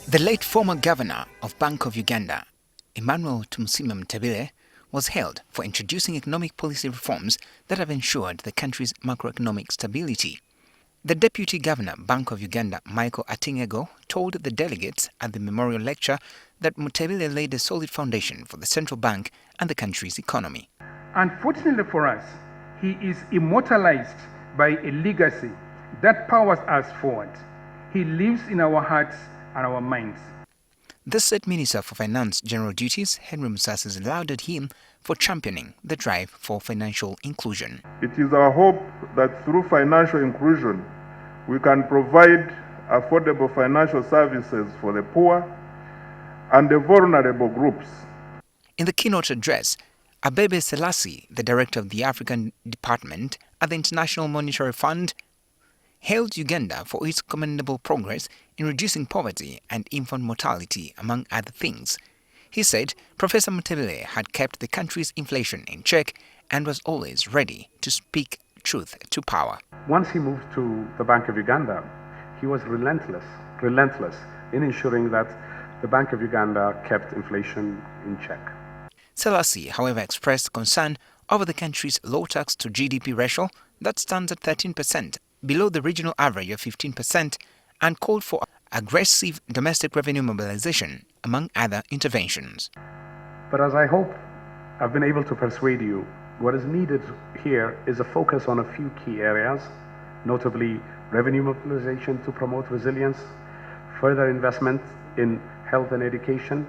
The late former governor of Bank of Uganda, Emmanuel Tumusiime Mutebile, was hailed for introducing economic policy reforms that have ensured the country's macroeconomic stability. The Deputy Governor, Bank of Uganda, Michael Attain, told the delegates at the memorial lecture that Mutebile laid a solid foundation for the central bank and the country's economy. Unfortunately for us, he is immortalized by a legacy that powers us forward. He lives in our hearts and our minds. The State Minister for Finance General Duties, Henry Museveni, lauded him for championing the drive for financial inclusion. It is our hope that through financial inclusion, we can provide affordable financial services for the poor and the vulnerable groups. In the keynote address, Abebe Selassie, the director of the African Department at the International Monetary Fund, hailed Uganda for its commendable progress in reducing poverty and infant mortality, among other things. He said Professor Mutebile had kept the country's inflation in check and was always ready to speak truth to power. Once he moved to the Bank of Uganda, he was relentless in ensuring that the Bank of Uganda kept inflation in check. Selassie, however, expressed concern over the country's low tax to GDP ratio that stands at 13%, below the regional average of 15%, and called for aggressive domestic revenue mobilization, among other interventions. But as I hope I've been able to persuade you, what is needed here is a focus on a few key areas, notably revenue mobilization to promote resilience, further investment in health and education,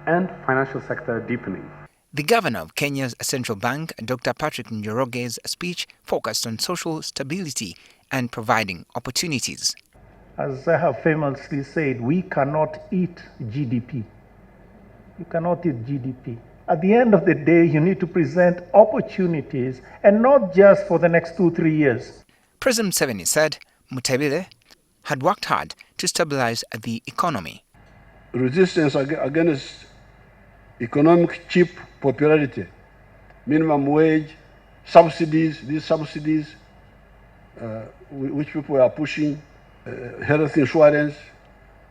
and financial sector deepening. The governor of Kenya's central bank, Dr. Patrick Njoroge's speech focused on social stability and providing opportunities. As I have famously said, we cannot eat GDP. You cannot eat GDP. At the end of the day, you need to present opportunities, and not just for the next 2-3 years. President Museveni said Mutebile had worked hard to stabilize the economy. Resistance against economic cheap popularity, minimum wage, subsidies, these subsidies which people are pushing, health insurance,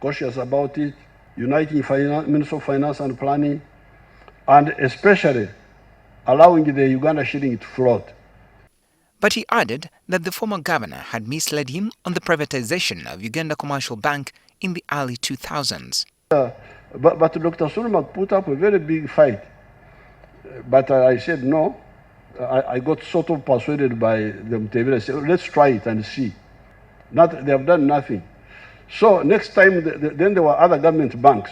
cautious about it, uniting Minister of Finance and Planning, and especially allowing the Uganda shilling to float. But he added that the former governor had misled him on the privatization of Uganda Commercial Bank in the early 2000s. But Dr. Solomon put up a very big fight. But I said no. I got sort of persuaded by the Mutebile. I said, let's try it and see. They have done nothing. So next time, then there were other government banks.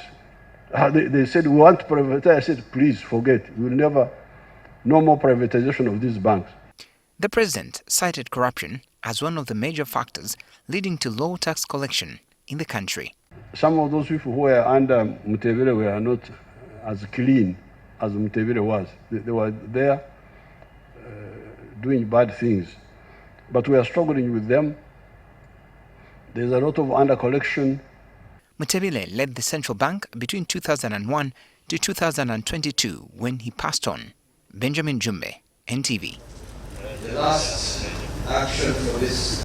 They said, we want to privatize. I said, please forget. We will never, no more privatization of these banks. The president cited corruption as one of the major factors leading to low tax collection in the country. Some of those people who were under Mutebile were not as clean as Mutebile was. They were there doing bad things. But we are struggling with them. There's a lot of under-collection. Mutebile led the central bank between 2001 to 2022 when he passed on. Benjamin Jumbe, NTV. The last action for this